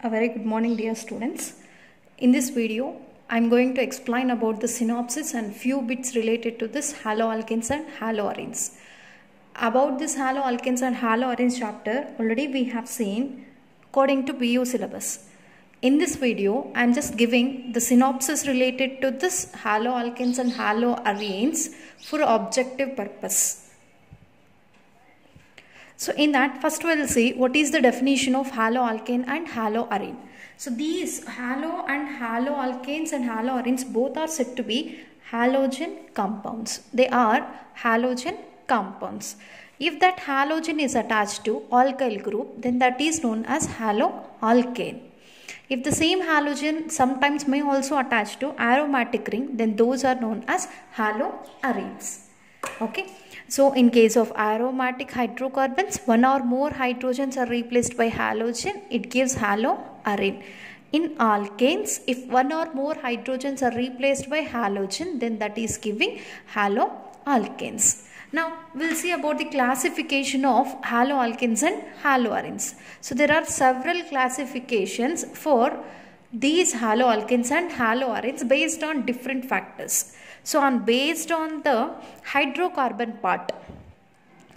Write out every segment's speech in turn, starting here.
A very good morning, dear students. In this video, I am going to explain about the synopsis and few bits related to this haloalkanes and haloarenes. About this haloalkanes and haloarenes chapter, already we have seen according to BU syllabus. In this video, I am just giving the synopsis related to this haloalkanes and haloarenes for objective purpose. So in that, first we will see what is the definition of haloalkane and haloarene. So these halo and haloalkanes and haloarenes both are said to be halogen compounds. They are halogen compounds. If that halogen is attached to alkyl group, then that is known as haloalkane. If the same halogen sometimes may also attach to aromatic ring, then those are known as haloarenes. Okay. So in case of aromatic hydrocarbons, one or more hydrogens are replaced by halogen, it gives haloarene. In alkanes, if one or more hydrogens are replaced by halogen, then that is giving haloalkanes. Now we'll see about the classification of haloalkanes and haloarenes. So there are several classifications for these haloalkanes and haloarenes based on different factors. So based on the hydrocarbon part,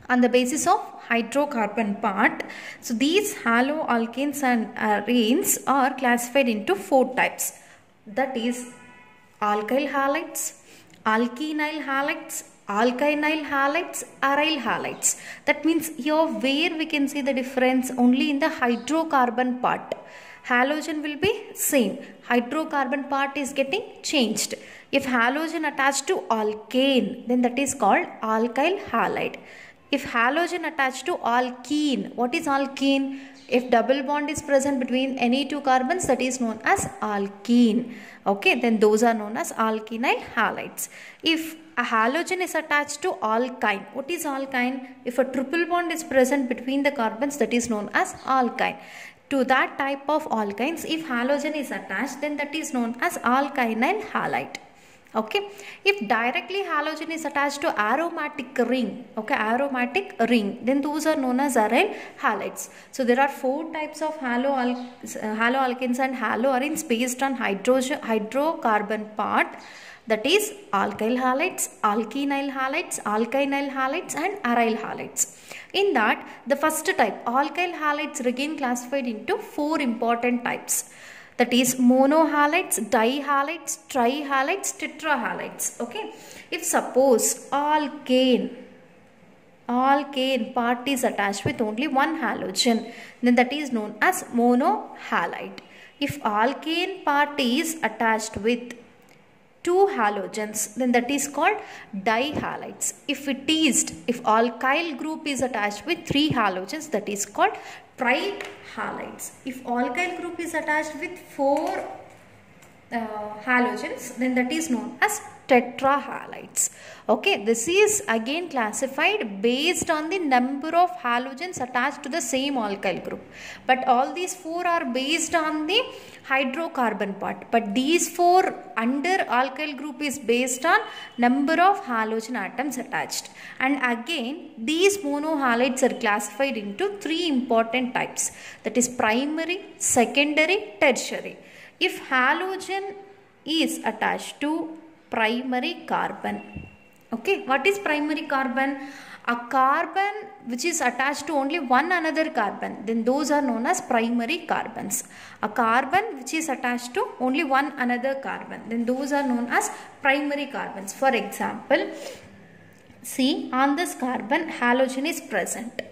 on the basis of hydrocarbon part, so these haloalkanes and arenes are classified into four types. That is alkyl halides, alkenyl halides, alkynyl halides, aryl halides. That means here where we can see the difference only in the hydrocarbon part. Halogen will be same. Hydrocarbon part is getting changed. If halogen attached to alkane, then that is called alkyl halide. If halogen attached to alkene, what is alkene? If double bond is present between any two carbons, that is known as alkene. Okay, then those are known as alkenyl halides. If a halogen is attached to alkyne, what is alkyne? If a triple bond is present between the carbons, that is known as alkyne. To that type of alkynes, if halogen is attached, then that is known as alkynyl halide. Okay, if directly halogen is attached to aromatic ring, okay, aromatic ring, then those are known as aryl halides. So there are four types of haloalkanes and haloarenes based on hydrocarbon part. That is alkyl halides, alkenyl halides, alkynyl halides and aryl halides. In that, the first type, alkyl halides, are again classified into four important types. That is monohalides, dihalides, trihalides, tetrahalides. Okay. If suppose alkane part is attached with only one halogen, then that is known as monohalide. If alkane part is attached with two halogens, then that is called dihalides. If alkyl group is attached with three halogens, that is called trihalides. If alkyl group is attached with four halogens, then that is known as tetrahalides. Okay, this is again classified based on the number of halogens attached to the same alkyl group. But all these four are based on the hydrocarbon part. But these four under alkyl group is based on number of halogen atoms attached. And again, these monohalides are classified into three important types. That is primary, secondary, tertiary. If halogen is attached to primary carbon, okay, what is primary carbon? A carbon which is attached to only one another carbon, then those are known as primary carbons. A carbon which is attached to only one another carbon, then those are known as primary carbons. For example, see, on this carbon halogen is present.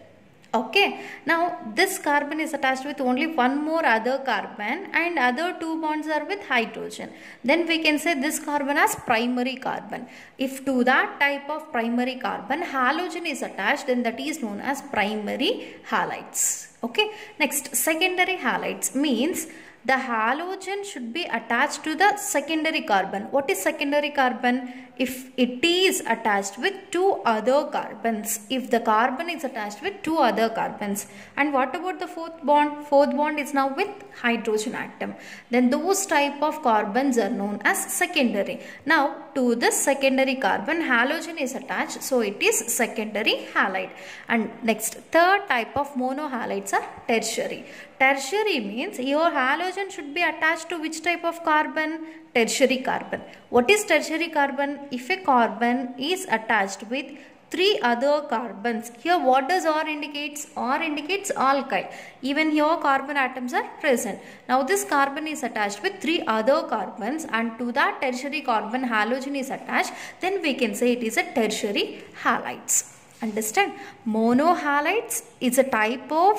Okay, now this carbon is attached with only one more other carbon and other two bonds are with hydrogen. Then we can say this carbon as primary carbon. If to that type of primary carbon halogen is attached, then that is known as primary halides. Okay, next secondary halides means the halogen should be attached to the secondary carbon. What is secondary carbon? If it is attached with two other carbons. If the carbon is attached with two other carbons. And what about the fourth bond? Fourth bond is now with hydrogen atom. Then those type of carbons are known as secondary. Now to this secondary carbon halogen is attached. So it is secondary halide. And next third type of monohalides are tertiary. tertiary means your halogen should be attached to which type of carbon? Tertiary carbon. What is tertiary carbon? If a carbon is attached with 3 other carbons. Here what does R indicates? R indicates alkyl. Even here carbon atoms are present. Now this carbon is attached with 3 other carbons, and to that tertiary carbon halogen is attached. Then we can say it is a tertiary halides. Understand? Monohalides is a type of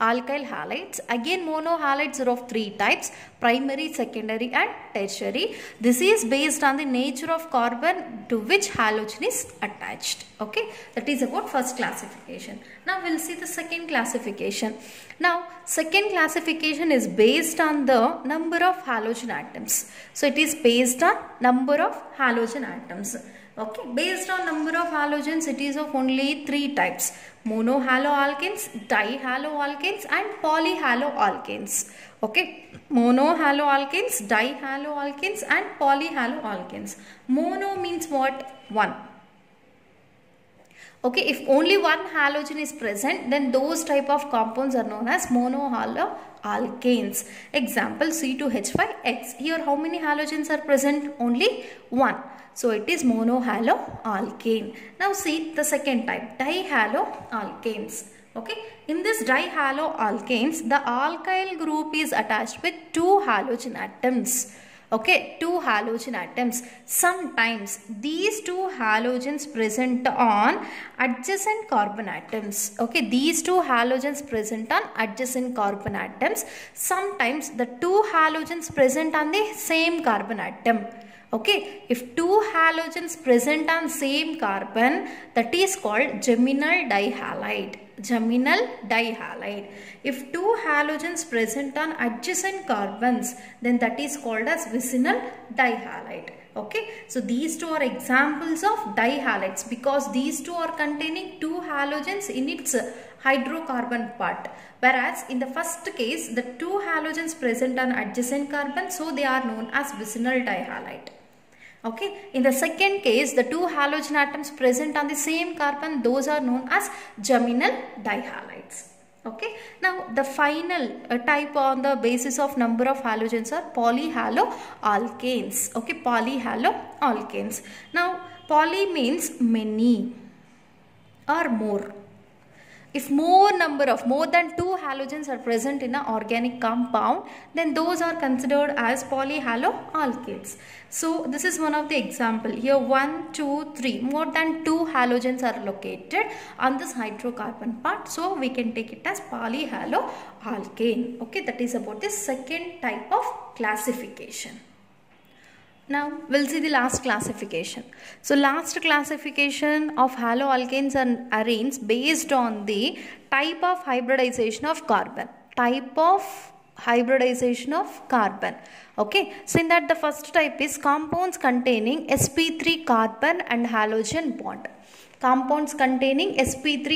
alkyl halides. Again, monohalides are of 3 types: primary, secondary and tertiary. This is based on the nature of carbon to which halogen is attached. Okay, that is about first classification. Now we'll see the second classification. Now second classification is based on the number of halogen atoms. So it is based on number of halogen atoms. Okay, based on number of halogens, it is of only 3 types: monohaloalkanes, dihaloalkanes and polyhaloalkanes. Okay, monohaloalkanes, dihaloalkanes and polyhaloalkanes. Mono means what? 1. Okay, if only one halogen is present, then those type of compounds are known as monohaloalkanes. Example, C2H5X. Here how many halogens are present? Only 1. So it is monohaloalkane. Now see the second type, dihaloalkanes. Okay, in this dihaloalkanes, the alkyl group is attached with 2 halogen atoms. Okay, 2 halogen atoms. Sometimes these 2 halogens present on adjacent carbon atoms. Okay, these 2 halogens present on adjacent carbon atoms. Sometimes the 2 halogens present on the same carbon atom. Okay, if 2 halogens present on same carbon, that is called geminal dihalide. Geminal dihalide. If 2 halogens present on adjacent carbons, then that is called as vicinal dihalide. Okay, so these 2 are examples of dihalides because these 2 are containing 2 halogens in its hydrocarbon part. Whereas in the first case, the 2 halogens present on adjacent carbon, so they are known as vicinal dihalide. Okay, in the second case, the 2 halogen atoms present on the same carbon, those are known as geminal dihalides. Okay, now the final type on the basis of number of halogens are polyhaloalkanes. Okay, polyhaloalkanes. Now poly means many or more. If more than 2 halogens are present in an organic compound, then those are considered as polyhaloalkanes. So this is one of the example. Here 1, 2, 3. More than 2 halogens are located on this hydrocarbon part. So we can take it as polyhaloalkane. Okay, that is about the second type of classification. Now we'll see the last classification. So last classification of haloalkanes and arenes based on the type of hybridization of carbon. Type of hybridization of carbon. Okay, so in that the first type is compounds containing sp3 carbon and halogen bond. Compounds containing sp3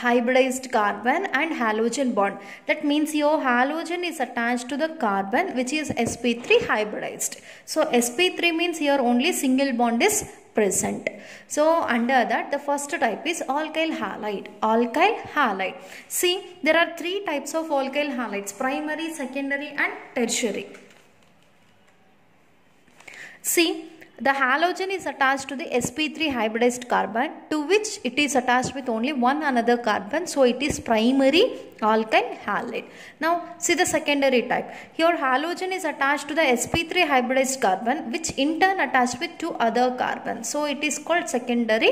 hybridized carbon and halogen bond. That means your halogen is attached to the carbon which is sp3 hybridized. So sp3 means here only single bond is present. So under that the first type is alkyl halide. Alkyl halide. See, there are 3 types of alkyl halides: primary, secondary and tertiary. See, the halogen is attached to the sp3 hybridized carbon to which it is attached with only one another carbon. So it is primary alkyl halide. Now see the secondary type. Here halogen is attached to the sp3 hybridized carbon which in turn attached with 2 other carbons. So it is called secondary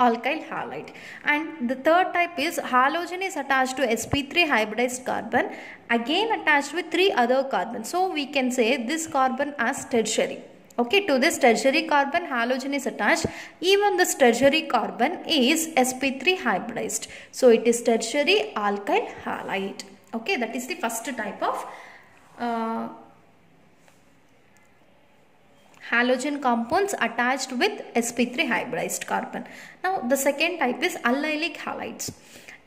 alkyl halide. And the third type is halogen is attached to sp3 hybridized carbon again attached with 3 other carbons. So we can say this carbon as tertiary. Okay, to this tertiary carbon halogen is attached. Even this tertiary carbon is sp3 hybridized. So it is tertiary alkyl halide. Okay, that is the first type of halogen compounds attached with sp3 hybridized carbon. Now the second type is allylic halides.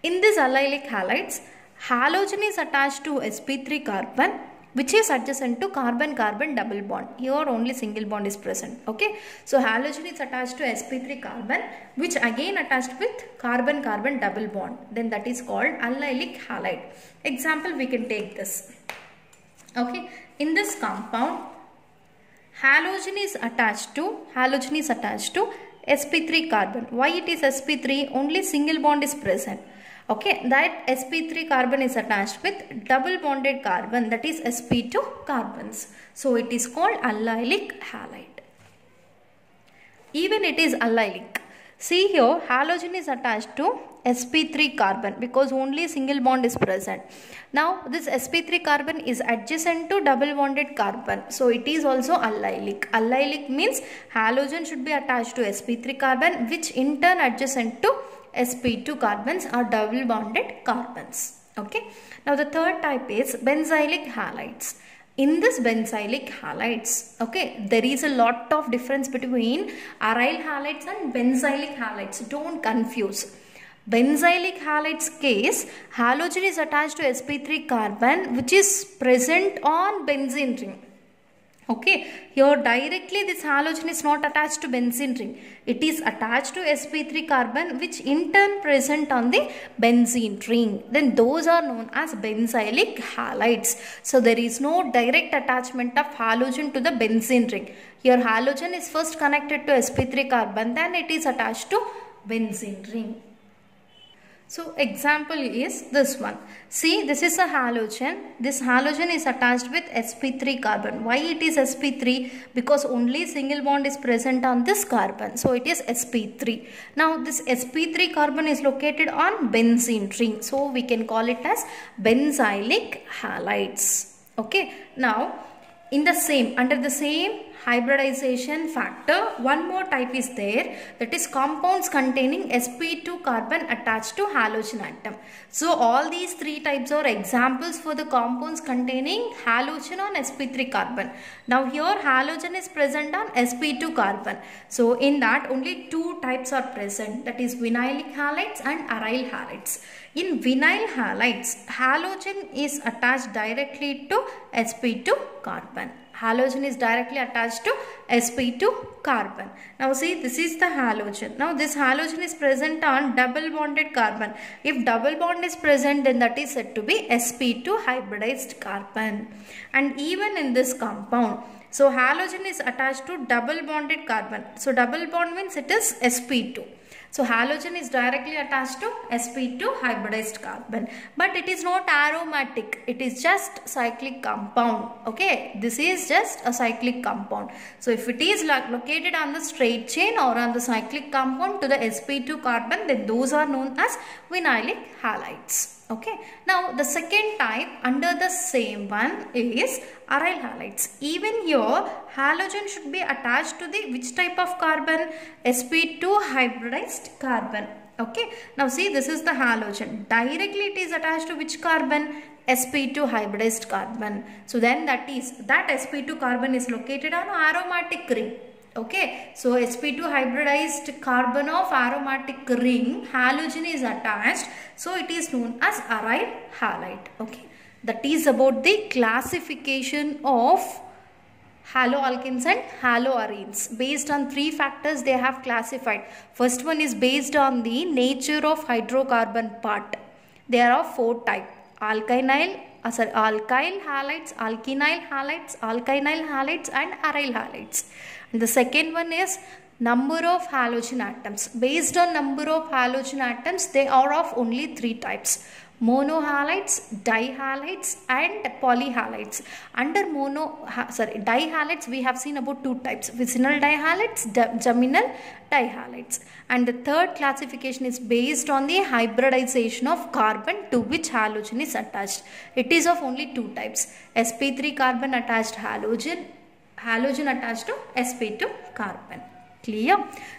In this allylic halides, halogen is attached to sp3 carbon which is adjacent to carbon-carbon double bond. Here only single bond is present. Okay. So halogen is attached to sp3 carbon, which again attached with carbon-carbon double bond. Then that is called allylic halide. Example, we can take this. Okay. In this compound, halogen is attached to sp3 carbon. Why it is sp3? Only single bond is present. Okay, that sp3 carbon is attached with double bonded carbon, that is sp2 carbons. So it is called allylic halide. Even it is allylic. See here, halogen is attached to sp3 carbon because only single bond is present. Now this sp3 carbon is adjacent to double bonded carbon. So it is also allylic. Allylic means halogen should be attached to sp3 carbon, which in turn adjacent to sp2 carbons or double bonded carbons. Okay. Now the third type is benzylic halides. In this benzylic halides, okay, there is a lot of difference between aryl halides and benzylic halides. Don't confuse. Benzylic halides case, halogen is attached to sp3 carbon, which is present on benzene ring. Okay, here directly this halogen is not attached to benzene ring. It is attached to sp3 carbon, which in turn present on the benzene ring. Then those are known as benzylic halides. So there is no direct attachment of halogen to the benzene ring. Here halogen is first connected to sp3 carbon, then it is attached to benzene ring. So example is this one. See, this is a halogen. This halogen is attached with sp3 carbon. Why it is sp3? Because only single bond is present on this carbon. So it is sp3. Now this sp3 carbon is located on benzene ring. So we can call it as benzylic halides. Okay. Now in the same, under the same hybridization factor, one more type is there, that is compounds containing sp2 carbon attached to halogen atom. So all these three types are examples for the compounds containing halogen on sp3 carbon. Now here halogen is present on sp2 carbon. So in that only two types are present, that is vinylic halides and aryl halides. In vinyl halides, halogen is attached directly to sp2 carbon. Halogen is directly attached to sp2 carbon. Now see, this is the halogen. Now this halogen is present on double bonded carbon. If double bond is present, then that is said to be sp2 hybridized carbon. And even in this compound, so halogen is attached to double bonded carbon. So double bond means it is sp2. So halogen is directly attached to sp2 hybridized carbon, but it is not aromatic. It is just cyclic compound. Okay, this is just a cyclic compound. So if it is located on the straight chain or on the cyclic compound to the sp2 carbon, then those are known as vinylic halides. Okay. Now the second type under the same one is aryl halides. Even here halogen should be attached to the which type of carbon? sp2 hybridized carbon. Okay. Now see, this is the halogen. Directly it is attached to which carbon? sp2 hybridized carbon. So then that sp2 carbon is located on aromatic ring. Okay, so sp2 hybridized carbon of aromatic ring, halogen is attached, so it is known as aryl halide. Okay, that is about the classification of haloalkanes and haloarenes. Based on three factors they have classified. First one is based on the nature of hydrocarbon part. There are four types: alkyl halides, alkenyl halides, alkynyl halides and aryl halides. And the second one is number of halogen atoms. Based on number of halogen atoms, they are of only three types: monohalides, dihalides and polyhalides. Under dihalides we have seen about two types: vicinal dihalides, geminal dihalides. And the third classification is based on the hybridization of carbon to which halogen is attached. It is of only two types: sp3 carbon attached halogen attached to sp2 carbon. Clear?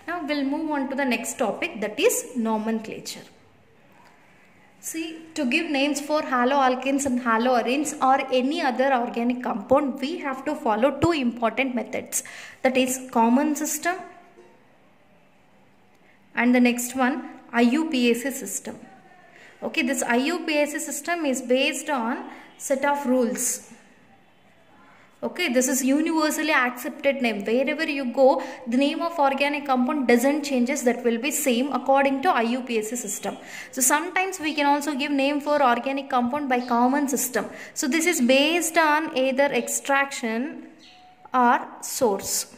Now we'll move on to the next topic, that is nomenclature. See, to give names for haloalkanes and haloarenes or any other organic compound, we have to follow two important methods, that is common system and the next one IUPAC system. Okay, this IUPAC system is based on set of rules. Okay, this is universally accepted name. Wherever you go, the name of organic compound doesn't changes. That will be same according to IUPAC system. So sometimes we can also give name for organic compound by common system. So this is based on either extraction or source.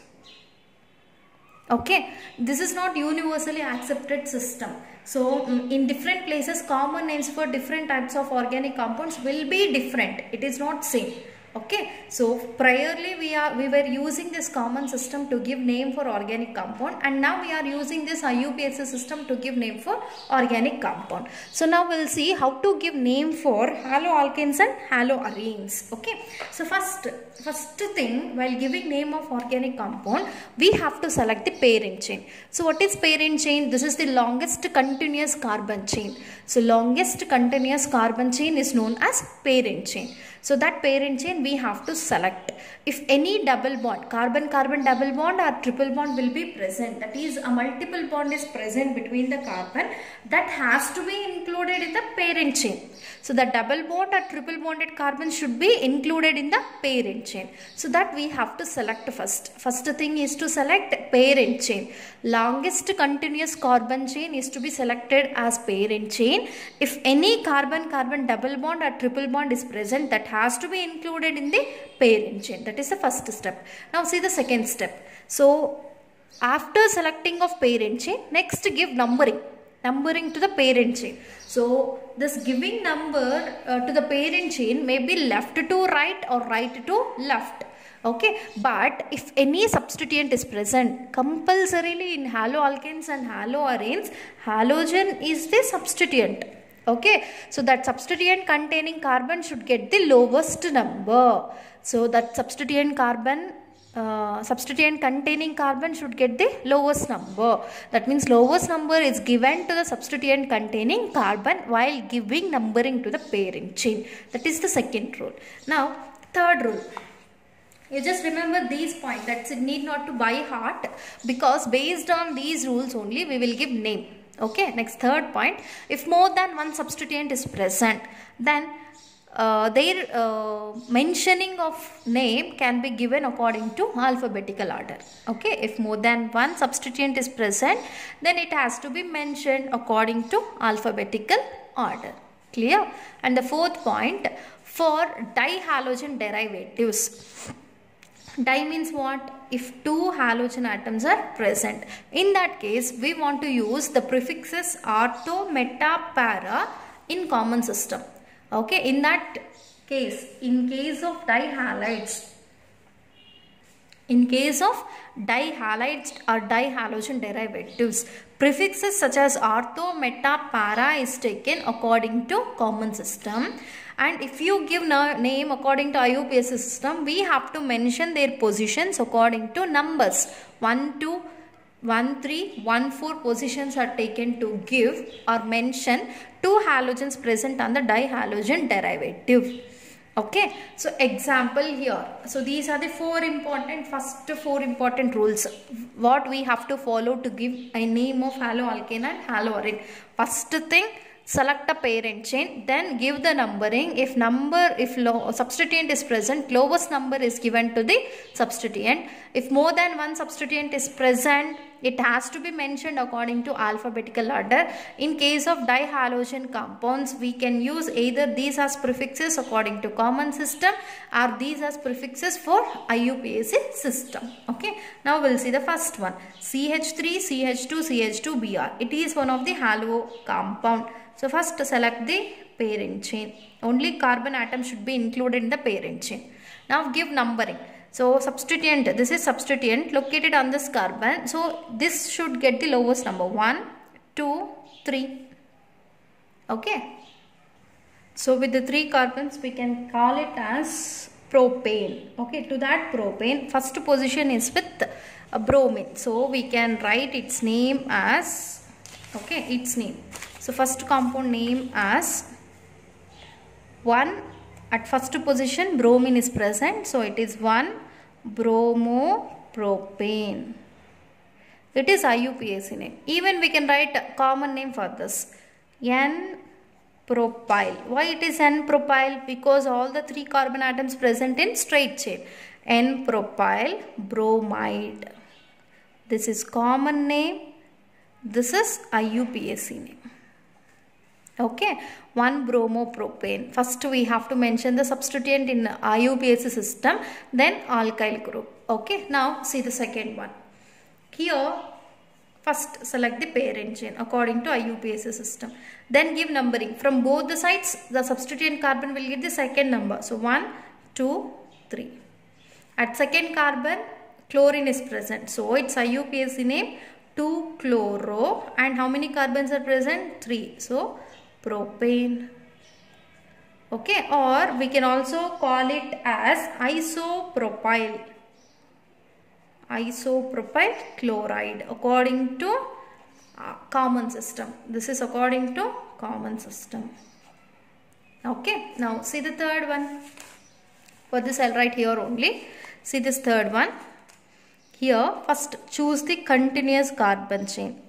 Okay, this is not universally accepted system. So in different places, common names for different types of organic compounds will be different. It is not same. Okay, so priorly we were using this common system to give name for organic compound, and now we are using this IUPAC system to give name for organic compound. So now we'll see how to give name for haloalkanes and haloarenes. Okay, so first thing, while giving name of organic compound, we have to select the parent chain. So what is parent chain? This is the longest continuous carbon chain. So longest continuous carbon chain is known as parent chain. So that parent chain we have to select. If any double bond, carbon-carbon double bond or triple bond will be present, that is a multiple bond is present between the carbon, that has to be included in the parent chain. So the double bond or triple bonded carbon should be included in the parent chain. So that we have to select first. First thing is to select parent chain. Longest continuous carbon chain is to be selected as parent chain. If any carbon-carbon double bond or triple bond is present, that has to be included in the parent chain. That is the first step. Now see the second step. So after selecting of parent chain, next give numbering to the parent chain. So this giving number to the parent chain may be left to right or right to left. Okay, but if any substituent is present, compulsorily in haloalkanes and haloarenes, halogen is the substituent. Okay, so that substituent containing carbon should get the lowest number. So that substituent containing carbon should get the lowest number. That means lowest number is given to the substituent containing carbon while giving numbering to the parent chain. That is the second rule. Now third rule. You just remember these points. That's it, need not to by heart, because based on these rules only we will give name. Okay, next third point. If more than one substituent is present, then their mentioning of name can be given according to alphabetical order. Okay, if more than one substituent is present, then it has to be mentioned according to alphabetical order. Clear? And the fourth point, for dihalogen derivatives. Di means what? If two halogen atoms are present. In that case, we want to use the prefixes ortho, meta, para in common system. Okay, in that case, in case of dihalides or dihalogen derivatives, prefixes such as ortho, meta, para is taken according to common system. And if you give name according to IUPAC system, we have to mention their positions according to numbers. 1, 2, 1, 3, 1, 4 positions are taken to give or mention two halogens present on the dihalogen derivative. Okay, so example here. So these are the first four important rules what we have to follow to give a name of haloalkane and haloarene. First thing, select a parent chain, then give the numbering. If substituent is present, lowest number is given to the substituent. If more than one substituent is present, it has to be mentioned according to alphabetical order. In case of dihalogen compounds, we can use either these as prefixes according to common system or these as prefixes for IUPAC system. Okay, now we'll see the first one, CH3, CH2, CH2Br. It is one of the halo compound. So first select the parent chain. Only carbon atom should be included in the parent chain. Now give numbering. So substituent, this is substituent located on this carbon. So this should get the lowest number, 1, 2, 3. Okay. So with the 3 carbons we can call it as propane. Okay, to that propane, first position is with bromine. So we can write its name as, okay, its name. So first compound name as 1, at first position bromine is present, so it is 1 bromopropane. It is IUPAC name. Even we can write a common name for this, N-propyl. Why it is N-propyl? Because all the 3 carbon atoms present in straight chain. N-propyl bromide. This is common name. This is IUPAC name. Okay, 1-bromopropane. First we have to mention the substituent in IUPAC system, then alkyl group. Okay, now see the second one. Here first select the parent chain according to IUPAC system. Then give numbering. From both the sides the substituent carbon will get the second number. So 1, 2, 3. At second carbon chlorine is present. So its IUPAC name 2-chloro, and how many carbons are present? 3. So propane. Okay, or we can also call it as isopropyl chloride according to common system. This is according to common system. Okay, now see the third one. For this I'll write here only. See this third one. Here first choose the continuous carbon chain.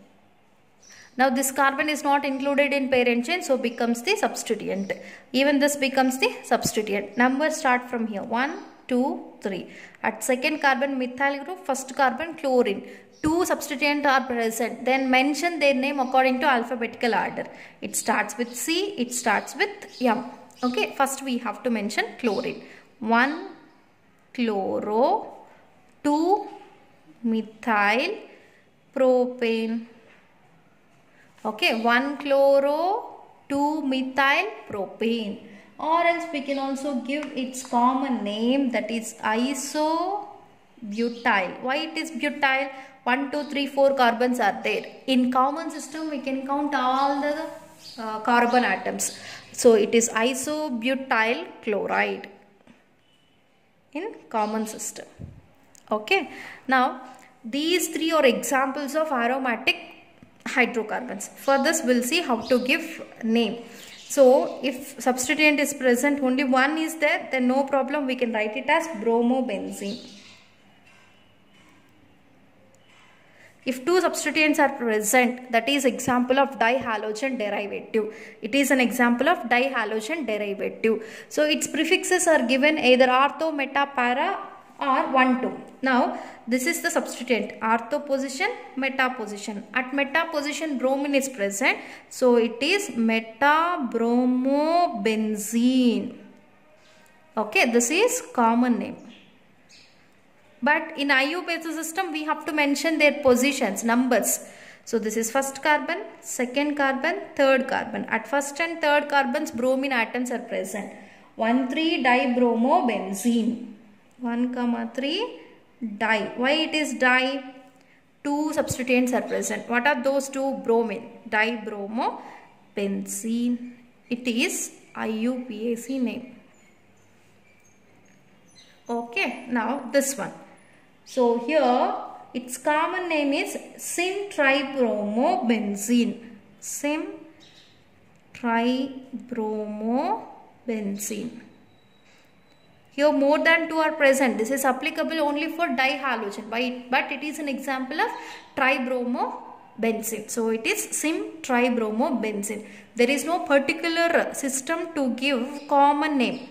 Now this carbon is not included in parent chain, so becomes the substituent. Even this becomes the substituent. Numbers start from here. 1, 2, 3. At second carbon methyl group, first carbon chlorine. 2 substituents are present. Then mention their name according to alphabetical order. It starts with C, it starts with M. Okay, first we have to mention chlorine. 1-chloro, 2-methyl propane. Okay, 1-chloro, 2-methyl propane. Or else we can also give its common name, that is isobutyl. Why it is butyl? 1, 2, 3, 4 carbons are there. In common system we can count all the carbon atoms. So it is isobutyl chloride in common system. Okay, now these three are examples of aromatic hydrocarbons. For this we'll see how to give name. So if substituent is present, only one is there, then no problem, we can write it as bromobenzene. If 2 substituents are present, that is example of dihalogen derivative. It is an example of dihalogen derivative. So its prefixes are given either ortho, meta, para or 1, 2. Now this is the substituent, ortho position, meta position. At meta position bromine is present, so it is metabromobenzene. Okay, this is common name. But in IUPAC system we have to mention their positions, numbers. So this is first carbon, second carbon, third carbon. At first and third carbons bromine atoms are present. 1,3-dibromobenzene. 1,3 di. Why it is di? 2 substituents are present. What are those 2? Bromine. Dibromobenzene. It is IUPAC name. Okay, now this one. So here its common name is syn-tribromobenzene. Syn-tribromobenzene. Here more than 2 are present. This is applicable only for dihalogen, but it is an example of tribromobenzene. So it is syn-tribromobenzene. There is no particular system to give common name.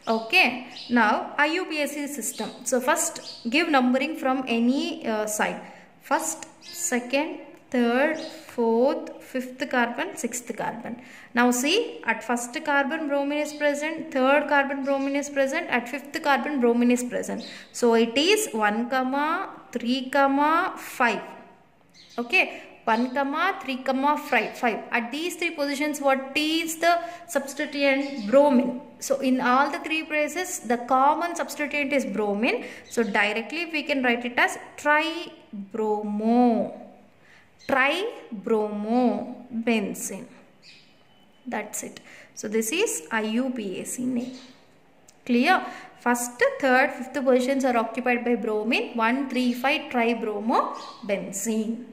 Okay, now IUPAC system. So first give numbering from any side. First, second, third, fourth, fifth carbon, sixth carbon. Now see, at first carbon bromine is present, third carbon bromine is present, at fifth carbon bromine is present. So it is 1, 3, 5. Okay, 1, 3, 5. At these 3 positions, what is the substituent? Bromine. So in all the 3 places, the common substituent is bromine. So directly we can write it as tribromobenzene. That's it. So this is IUPAC name. Clear? First, third, fifth positions are occupied by bromine. 1, 3, 5 tribromobenzene.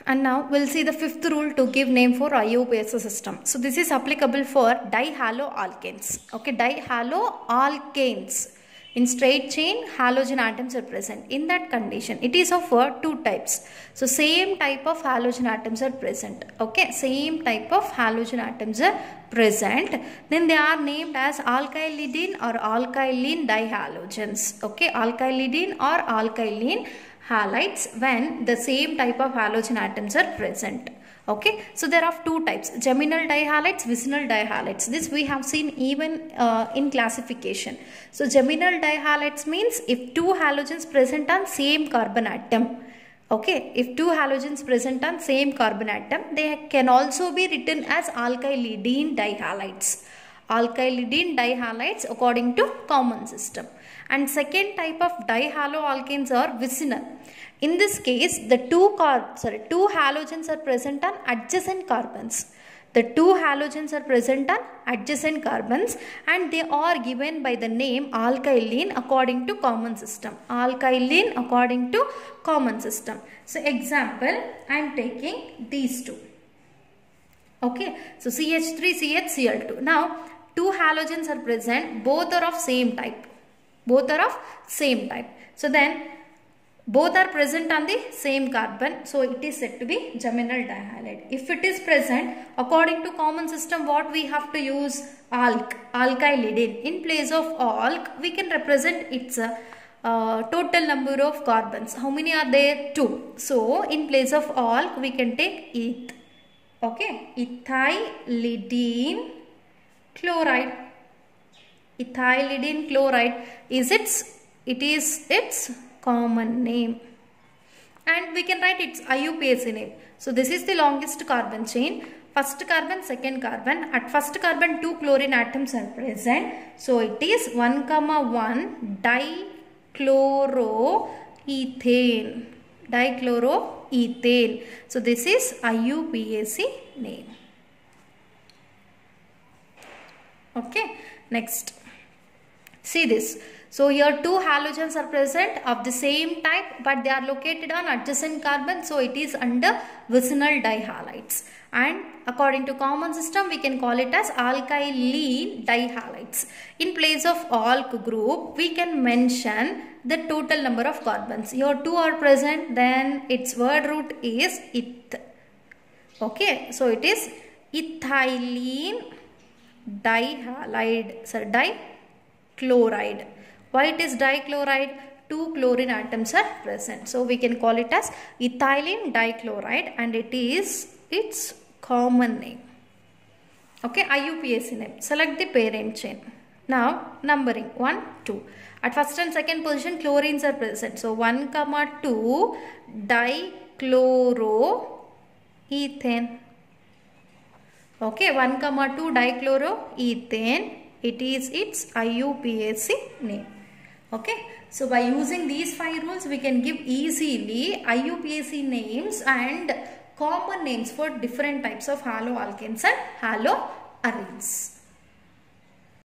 And now we'll see the fifth rule to give name for IUPAC system. So this is applicable for dihaloalkanes. Okay, dihaloalkanes. In straight chain, halogen atoms are present. In that condition, it is of two types. So same type of halogen atoms are present. Okay, same type of halogen atoms are present. Then they are named as alkylidene or alkylene dihalogens. Okay, alkylidene or alkylene halides when the same type of halogen atoms are present. Okay, so there are two types, geminal dihalides, vicinal dihalides. This we have seen even in classification. So geminal dihalides means if two halogens present on same carbon atom. Okay, if two halogens present on same carbon atom, they can also be written as alkylidene dihalides. Alkylidene dihalides according to common system. And second type of dihaloalkanes are vicinal. In this case, the two halogens are present on adjacent carbons. The two halogens are present on adjacent carbons and they are given by the name alkylene according to common system. Alkylene according to common system. So example, I am taking these two. Okay, so CH3, CH, Cl2. Now, two halogens are present, both are of same type. Both are of same type. So then, both are present on the same carbon, so it is said to be geminal dihalide. If it is present, according to common system, what we have to use? Alkylidene. In place of alk, we can represent its total number of carbons. How many are there? 2. So, in place of alk, we can take eth. Okay, ethylidene chloride. Ethylidene chloride is its common name, and we can write its IUPAC name. So this is the longest carbon chain. First carbon, second carbon. At first carbon, 2 chlorine atoms are present. So it is 1,1 dichloroethane. Dichloroethane. So this is IUPAC name. Okay. Next. See this. So here two halogens are present of the same type, but they are located on adjacent carbon. So it is under vicinal dihalides. And according to common system, we can call it as alkylene dihalides. In place of alk group, we can mention the total number of carbons. Here two are present, then its word root is eth. Okay, so it is ethylene dichloride. Why it is dichloride? 2 chlorine atoms are present. So we can call it as ethylene dichloride and it is its common name. Okay, IUPAC name. Select the parent chain. Now numbering 1, 2. At first and second position chlorines are present. So 1, 2 dichloroethane. Okay, 1, 2 dichloroethane. It is its IUPAC name. Okay, so by using these 5 rules, we can give easily IUPAC names and common names for different types of haloalkanes and haloarenes.